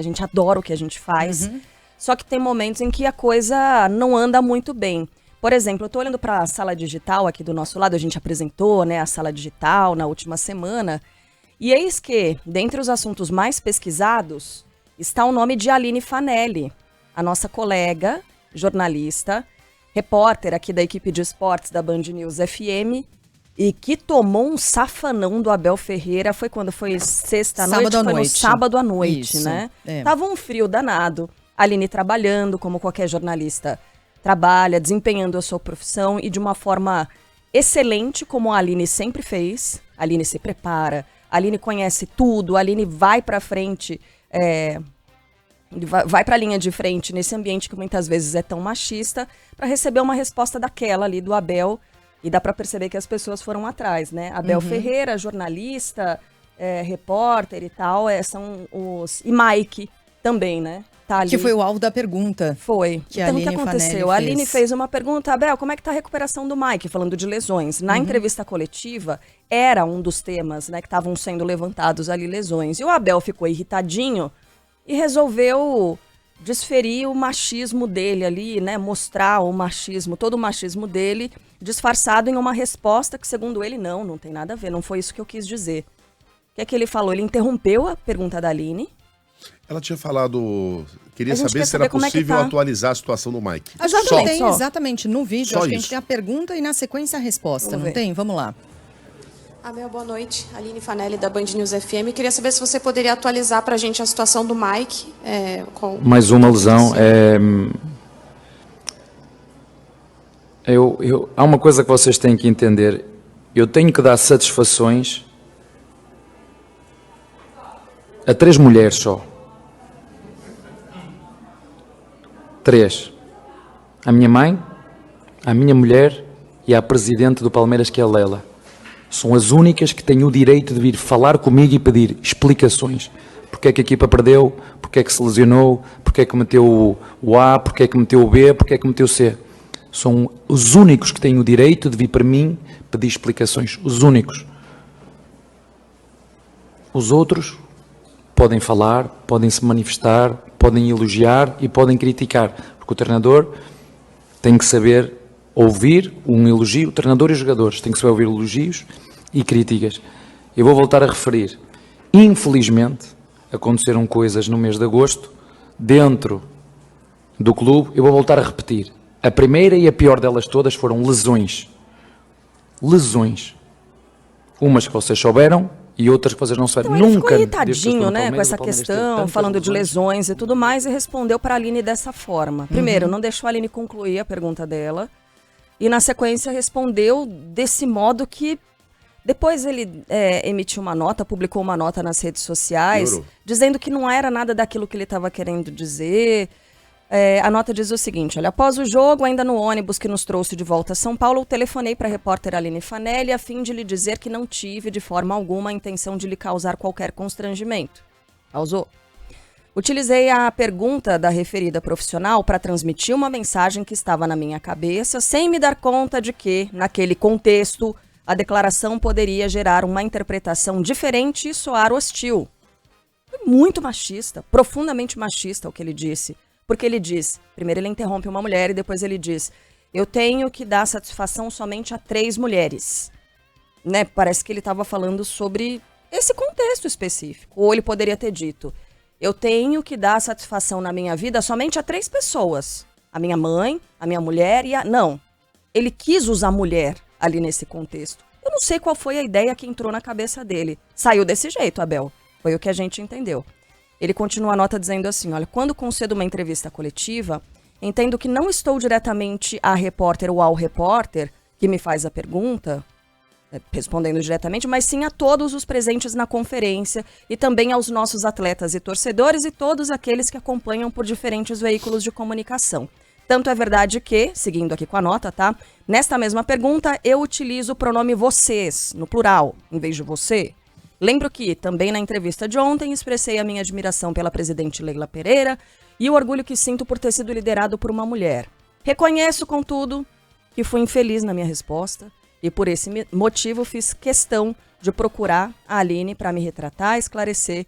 A gente adora o que a gente faz. Só que tem momentos em que a coisa não anda muito bem. Por exemplo, eu estou olhando para a sala digital aqui do nosso lado, a gente apresentou, né, a sala digital na última semana, e eis que, dentre os assuntos mais pesquisados, está o nome de Aline Fanelli, a nossa colega, jornalista, repórter aqui da equipe de esportes da Band News FM, e que tomou um safanão do Abel Ferreira, foi quando? Foi sexta-noite? Foi no sábado à noite, Isso, né? é. Tava um frio danado, a Aline trabalhando, como qualquer jornalista trabalha, desempenhando a sua profissão e de uma forma excelente, como a Aline sempre fez. A Aline se prepara, a Aline conhece tudo, a Aline vai pra frente, vai pra linha de frente nesse ambiente que muitas vezes é tão machista, para receber uma resposta daquela ali do Abel. E dá pra perceber que as pessoas foram atrás, né? Abel Ferreira, jornalista, repórter e tal, são os... E Mike também, né? Tá ali. Que foi o alvo da pergunta. Foi. Que Então, o que Aline aconteceu? Fanelli A Aline fez. fez uma pergunta, Abel, como é que tá a recuperação do Mike? Falando de lesões. Na entrevista coletiva, era um dos temas, né, que estavam sendo levantados ali, lesões. E o Abel ficou irritadinho e resolveu desferir o machismo dele ali, né, mostrar o machismo, todo o machismo dele, disfarçado em uma resposta que, segundo ele, não tem nada a ver, não foi isso que eu quis dizer. O que é que ele falou? Ele interrompeu a pergunta da Aline. Ela tinha falado... Queria A gente saber quer se era saber como é que possível tá. atualizar a situação do Mike. A gente Só. tem, Só. exatamente, no vídeo, Só acho que a gente isso. tem a pergunta e na sequência a resposta, Vamos não ver. tem? Vamos lá. Abel, boa noite. Aline Fanelli, da Band News FM. Queria saber se você poderia atualizar para a gente a situação do Mike. Mais uma lesão. Há uma coisa que vocês têm que entender. Eu tenho que dar satisfações a 3 mulheres só. 3. A minha mãe, a minha mulher e a presidente do Palmeiras, que é a Lela. São as únicas que têm o direito de vir falar comigo e pedir explicações. Porque é que a equipa perdeu, porque é que se lesionou, porque é que meteu o A, porque é que meteu o B, porque é que meteu o C. São os únicos que têm o direito de vir para mim pedir explicações. Os únicos. Os outros podem falar, podem se manifestar, podem elogiar e podem criticar. Porque o treinador tem que saber ouvir um elogio, o treinador e os jogadores têm que saber ouvir elogios e críticas. Eu vou voltar a referir. Infelizmente, aconteceram coisas no mês de agosto dentro do clube. Eu vou voltar a repetir. A primeira e a pior delas todas foram lesões. Lesões. Umas que vocês souberam e outras que vocês não souberam. Então, ele Nunca. ficou desde que eu estou irritadinho, no né, com Palmeiras, essa o Palmeiras teve questão, tantas falando de lesões e tudo mais, e respondeu para a Aline dessa forma. Primeiro, não deixou a Aline concluir a pergunta dela, e na sequência respondeu desse modo que depois ele emitiu uma nota, publicou uma nota nas redes sociais, Piorou. dizendo que não era nada daquilo que ele estava querendo dizer. A nota diz o seguinte, olha, após o jogo, ainda no ônibus que nos trouxe de volta a São Paulo, eu telefonei para a repórter Aline Fanelli a fim de lhe dizer que não tive de forma alguma a intenção de lhe causar qualquer constrangimento. Causou. Utilizei a pergunta da referida profissional para transmitir uma mensagem que estava na minha cabeça, sem me dar conta de que, naquele contexto, a declaração poderia gerar uma interpretação diferente e soar hostil. Foi muito machista, profundamente machista o que ele disse. Porque ele diz, primeiro ele interrompe uma mulher e depois ele diz, eu tenho que dar satisfação somente a 3 mulheres. Né? Parece que ele estava falando sobre esse contexto específico. Ou ele poderia ter dito, eu tenho que dar satisfação na minha vida somente a 3 pessoas. A minha mãe, a minha mulher e a... Não, ele quis usar mulher ali nesse contexto. Eu não sei qual foi a ideia que entrou na cabeça dele. Saiu desse jeito, Abel. Foi o que a gente entendeu. Ele continua a nota dizendo assim, olha, quando concedo uma entrevista coletiva, entendo que não estou diretamente à repórter ou ao repórter que me faz a pergunta, respondendo diretamente, mas sim a todos os presentes na conferência e também aos nossos atletas e torcedores e todos aqueles que acompanham por diferentes veículos de comunicação. Tanto é verdade que, seguindo aqui com a nota, tá? Nesta mesma pergunta, eu utilizo o pronome vocês, no plural, em vez de você. Lembro que, também na entrevista de ontem, expressei a minha admiração pela presidente Leila Pereira e o orgulho que sinto por ter sido liderado por uma mulher. Reconheço, contudo, que fui infeliz na minha resposta e por esse motivo fiz questão de procurar a Aline para me retratar e esclarecer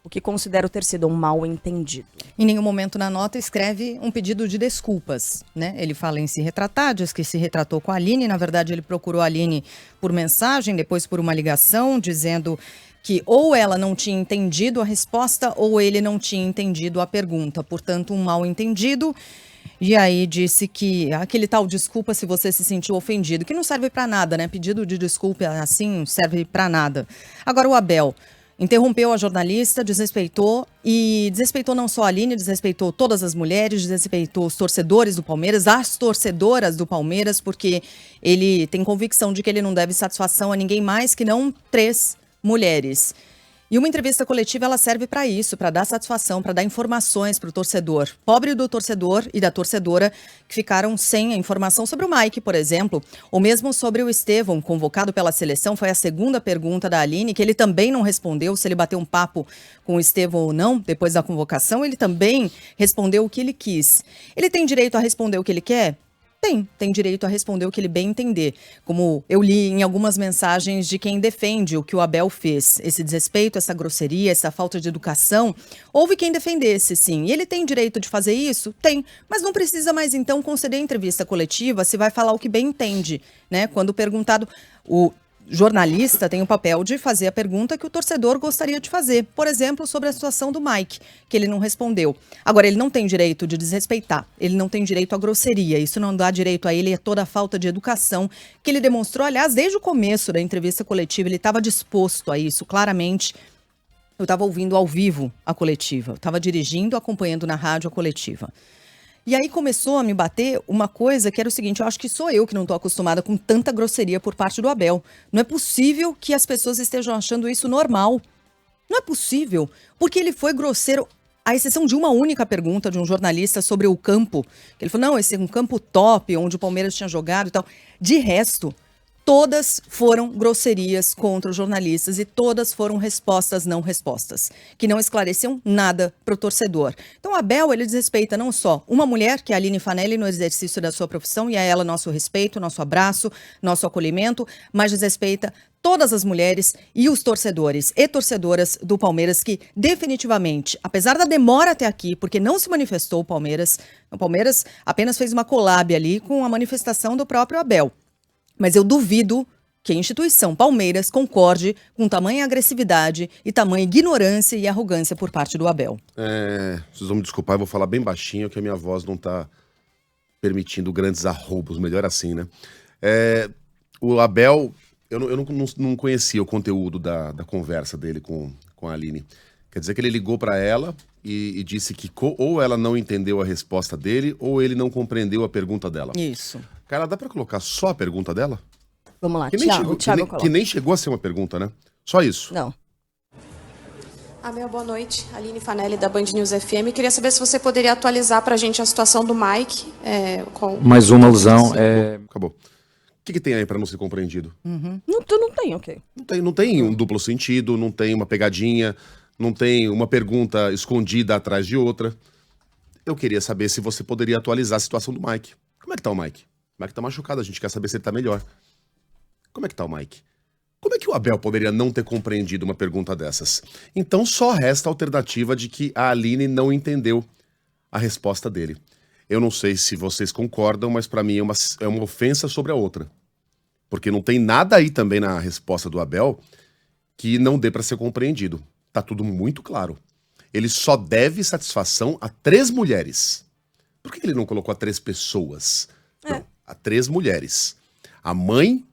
o que considero ter sido um mal entendido. Em nenhum momento na nota escreve um pedido de desculpas, né? Ele fala em se retratar, diz que se retratou com a Aline. Na verdade, ele procurou a Aline por mensagem, depois por uma ligação, dizendo que ou ela não tinha entendido a resposta ou ele não tinha entendido a pergunta. Portanto, um mal entendido. E aí disse que aquele tal desculpa se você se sentiu ofendido, que não serve para nada, né? Pedido de desculpa assim não serve para nada. Agora o Abel interrompeu a jornalista, desrespeitou não só a Aline, desrespeitou todas as mulheres, desrespeitou os torcedores do Palmeiras, as torcedoras do Palmeiras, porque ele tem convicção de que ele não deve satisfação a ninguém mais que não 3 mulheres. E uma entrevista coletiva, ela serve para isso, para dar satisfação, para dar informações para o torcedor. Pobre do torcedor e da torcedora que ficaram sem a informação sobre o Mike, por exemplo, ou mesmo sobre o Estevão, convocado pela seleção. Foi a segunda pergunta da Aline, que ele também não respondeu se ele bateu um papo com o Estevão ou não, depois da convocação. Ele também respondeu o que ele quis. Ele tem direito a responder o que ele quer? Tem direito a responder o que ele bem entender. Como eu li em algumas mensagens de quem defende o que o Abel fez. Esse desrespeito, essa grosseria, essa falta de educação. Houve quem defendesse, sim. E ele tem direito de fazer isso? Tem. Mas não precisa mais, então, conceder entrevista coletiva se vai falar o que bem entende, né? Quando perguntado, o jornalista tem o papel de fazer a pergunta que o torcedor gostaria de fazer. Por exemplo, sobre a situação do Mike, que ele não respondeu. Agora, ele não tem direito de desrespeitar, ele não tem direito à grosseria. Isso não dá direito a ele, é toda a falta de educação que ele demonstrou. Aliás, desde o começo da entrevista coletiva, ele estava disposto a isso, claramente. Eu estava ouvindo ao vivo a coletiva, eu estava dirigindo, acompanhando na rádio a coletiva. E aí começou a me bater uma coisa que era o seguinte: eu acho que sou eu que não estou acostumada com tanta grosseria por parte do Abel. Não é possível que as pessoas estejam achando isso normal. Não é possível, porque ele foi grosseiro, à exceção de uma única pergunta de um jornalista sobre o campo. Que ele falou, não, esse é um campo top, onde o Palmeiras tinha jogado e tal. De resto, todas foram grosserias contra os jornalistas e todas foram respostas não respostas, que não esclareciam nada para o torcedor. Então, o Abel, ele desrespeita não só uma mulher, que é a Aline Fanelli, no exercício da sua profissão, e a ela nosso respeito, nosso abraço, nosso acolhimento, mas desrespeita todas as mulheres e os torcedores e torcedoras do Palmeiras, que definitivamente, apesar da demora até aqui, porque não se manifestou o Palmeiras apenas fez uma collab ali com a manifestação do próprio Abel. Mas eu duvido que a instituição Palmeiras concorde com tamanha agressividade e tamanha ignorância e arrogância por parte do Abel. Vocês vão me desculpar, eu vou falar bem baixinho, que a minha voz não tá permitindo grandes arroubos, melhor assim, né? O Abel, eu não conhecia o conteúdo da conversa dele com a Aline. Quer dizer que ele ligou para ela e disse que ou ela não entendeu a resposta dele, ou ele não compreendeu a pergunta dela. Isso. Cara, dá pra colocar só a pergunta dela? Vamos lá, Thiago coloca. Que nem chegou a ser uma pergunta, né? Só isso. Não. Amel, boa noite. Aline Fanelli, da Band News FM. Queria saber se você poderia atualizar pra gente a situação do Mike. Mais uma lesão. Acabou. O que tem aí pra não ser compreendido? Não tem, ok. Não tem um duplo sentido, não tem uma pegadinha, não tem uma pergunta escondida atrás de outra. Eu queria saber se você poderia atualizar a situação do Mike. Como é que tá o Mike? O Mike tá machucado, a gente quer saber se ele tá melhor. Como é que tá o Mike? Como é que o Abel poderia não ter compreendido uma pergunta dessas? Então só resta a alternativa de que a Aline não entendeu a resposta dele. Eu não sei se vocês concordam, mas pra mim é uma ofensa sobre a outra. Porque não tem nada aí também na resposta do Abel que não dê pra ser compreendido. Tá tudo muito claro. Ele só deve satisfação a 3 mulheres. Por que ele não colocou a 3 pessoas? Não, a 3 mulheres. A mãe,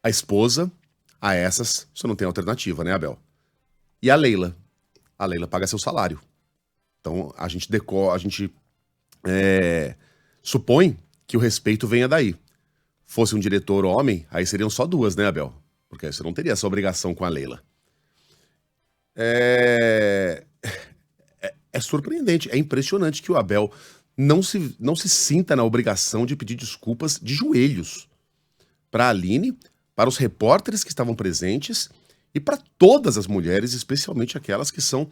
a esposa, a essas, você não tem alternativa, né, Abel? E a Leila. A Leila paga seu salário. Então, a gente supõe que o respeito venha daí. Fosse um diretor homem, aí seriam só 2, né, Abel? Porque aí você não teria essa obrigação com a Leila. É surpreendente, é impressionante que o Abel não se sinta na obrigação de pedir desculpas de joelhos para a Aline, para os repórteres que estavam presentes e para todas as mulheres, especialmente aquelas que são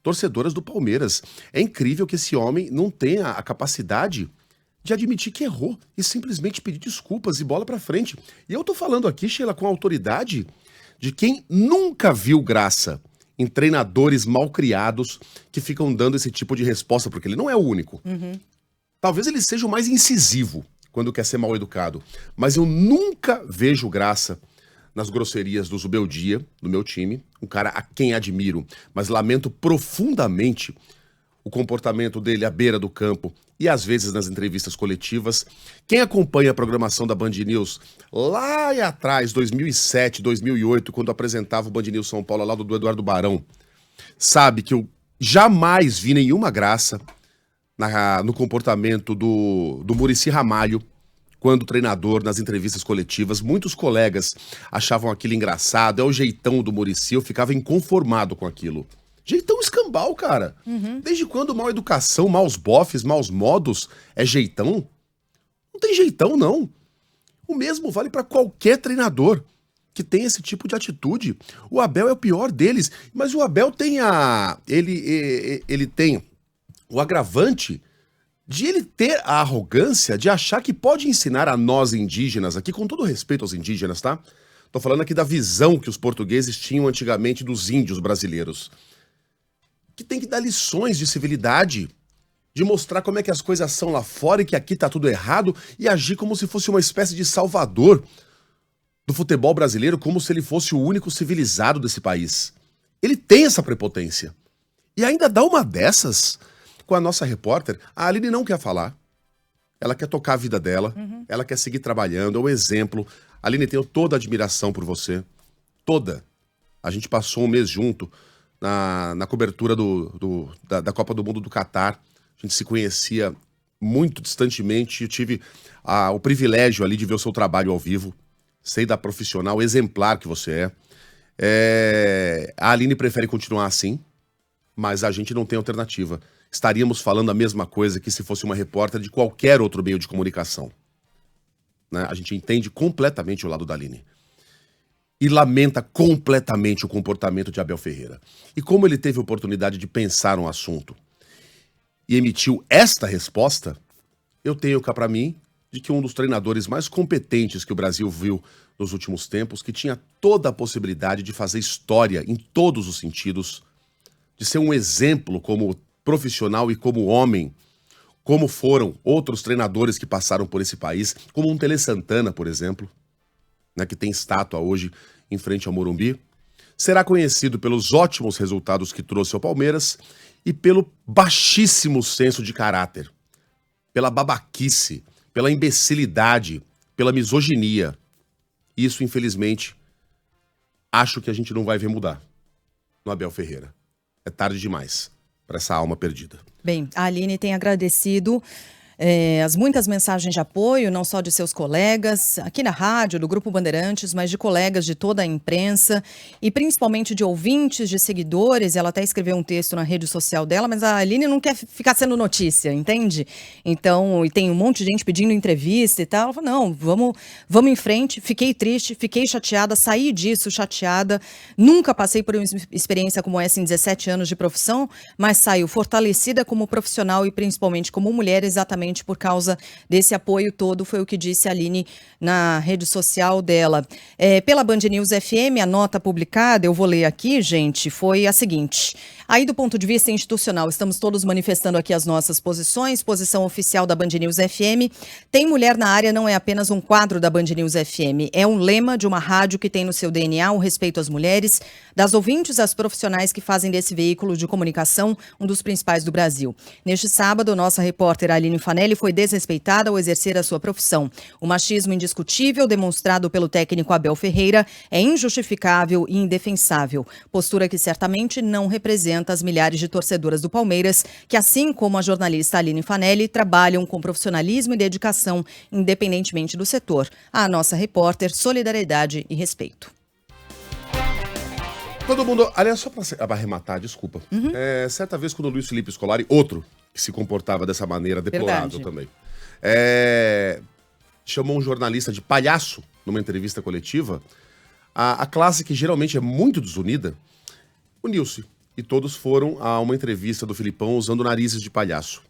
torcedoras do Palmeiras. É incrível que esse homem não tenha a capacidade de admitir que errou e simplesmente pedir desculpas e bola para frente. E eu tô falando aqui, Sheila, com a autoridade de quem nunca viu graça em treinadores mal criados que ficam dando esse tipo de resposta, porque ele não é o único. Talvez ele seja o mais incisivo quando quer ser mal educado, mas eu nunca vejo graça nas grosserias do Zubeldia, do meu time, um cara a quem admiro, mas lamento profundamente o comportamento dele à beira do campo e às vezes nas entrevistas coletivas. Quem acompanha a programação da Band News lá atrás, 2007, 2008, quando apresentava o Band News São Paulo ao lado do Eduardo Barão, sabe que eu jamais vi nenhuma graça no comportamento do Muricy Ramalho, quando treinador, nas entrevistas coletivas. Muitos colegas achavam aquilo engraçado, é o jeitão do Muricy, eu ficava inconformado com aquilo. Jeitão escambau, cara. Desde quando mal educação, maus bofes, maus modos é jeitão? Não tem jeitão, não. O mesmo vale para qualquer treinador que tem esse tipo de atitude. O Abel é o pior deles, mas o Abel tem ele tem o agravante de ele ter a arrogância de achar que pode ensinar a nós indígenas, aqui com todo respeito aos indígenas, tá? Tô falando aqui da visão que os portugueses tinham antigamente dos índios brasileiros. Que tem que dar lições de civilidade, de mostrar como é que as coisas são lá fora e que aqui tá tudo errado e agir como se fosse uma espécie de salvador do futebol brasileiro, como se ele fosse o único civilizado desse país. Ele tem essa prepotência. E ainda dá uma dessas com a nossa repórter. A Aline não quer falar. Ela quer tocar a vida dela. Ela quer seguir trabalhando. É um exemplo. Aline, tenho toda a admiração por você. Toda. A gente passou um mês junto na cobertura da Copa do Mundo do Catar. A gente se conhecia muito distantemente. Eu tive o privilégio ali de ver o seu trabalho ao vivo. Sei da profissional exemplar que você é. A Aline prefere continuar assim, mas a gente não tem alternativa. Estaríamos falando a mesma coisa que se fosse uma repórter de qualquer outro meio de comunicação. Né? A gente entende completamente o lado da Aline. E lamenta completamente o comportamento de Abel Ferreira. E como ele teve a oportunidade de pensar um assunto e emitiu esta resposta, eu tenho cá para mim de que um dos treinadores mais competentes que o Brasil viu nos últimos tempos, que tinha toda a possibilidade de fazer história em todos os sentidos, de ser um exemplo como profissional e como homem, como foram outros treinadores que passaram por esse país, como um Tele Santana, por exemplo, né, que tem estátua hoje em frente ao Morumbi, será conhecido pelos ótimos resultados que trouxe ao Palmeiras e pelo baixíssimo senso de caráter, pela babaquice, pela imbecilidade, pela misoginia. Isso, infelizmente, acho que a gente não vai ver mudar no Abel Ferreira. É tarde demais para essa alma perdida. Bem, a Aline tem agradecido as muitas mensagens de apoio, não só de seus colegas, aqui na rádio, do Grupo Bandeirantes, mas de colegas de toda a imprensa e principalmente de ouvintes, de seguidores. Ela até escreveu um texto na rede social dela, mas a Aline não quer ficar sendo notícia, entende? Então, e tem um monte de gente pedindo entrevista e tal. Ela falou, não, vamos em frente. Fiquei triste, fiquei chateada, saí disso chateada. Nunca passei por uma experiência como essa em 17 anos de profissão, mas saio fortalecida como profissional e principalmente como mulher, exatamente por causa desse apoio todo, foi o que disse a Aline na rede social dela. Pela Band News FM, a nota publicada, eu vou ler aqui, gente, foi a seguinte. Aí, do ponto de vista institucional, estamos todos manifestando aqui as nossas posições. Posição oficial da Band News FM. Tem mulher na área não é apenas um quadro da Band News FM. É um lema de uma rádio que tem no seu DNA o respeito às mulheres, das ouvintes às profissionais que fazem desse veículo de comunicação um dos principais do Brasil. Neste sábado, nossa repórter Aline Fanelli foi desrespeitada ao exercer a sua profissão. O machismo indiscutível demonstrado pelo técnico Abel Ferreira é injustificável e indefensável. Postura que certamente não representa as milhares de torcedoras do Palmeiras, que, assim como a jornalista Aline Fanelli, trabalham com profissionalismo e dedicação, independentemente do setor. A nossa repórter, solidariedade e respeito. Todo mundo... Aliás, só para arrematar, desculpa. Certa vez, quando o Luiz Felipe Scolari, outro que se comportava dessa maneira, deplorável também, chamou um jornalista de palhaço numa entrevista coletiva, a classe que geralmente é muito desunida, uniu-se. E todos foram a uma entrevista do Filipão usando narizes de palhaço.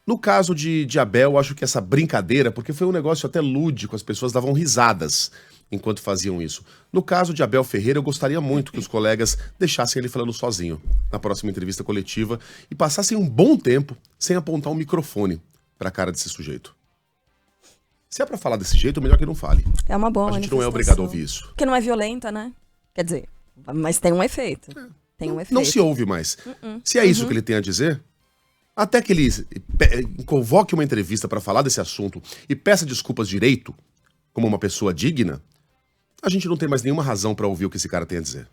No caso de Abel, acho que essa brincadeira, porque foi um negócio até lúdico, as pessoas davam risadas. enquanto faziam isso. No caso de Abel Ferreira, eu gostaria muito que os colegas deixassem ele falando sozinho na próxima entrevista coletiva e passassem um bom tempo sem apontar um microfone para a cara desse sujeito. Se é para falar desse jeito, melhor que não fale. É uma boa A gente manifestação. não é obrigado a ouvir isso. Porque não é violenta, né? Quer dizer, mas tem um efeito. Tem um efeito. Não se ouve mais. Se é isso que ele tem a dizer, até que ele convoque uma entrevista para falar desse assunto e peça desculpas direito, como uma pessoa digna, a gente não tem mais nenhuma razão para ouvir o que esse cara tem a dizer.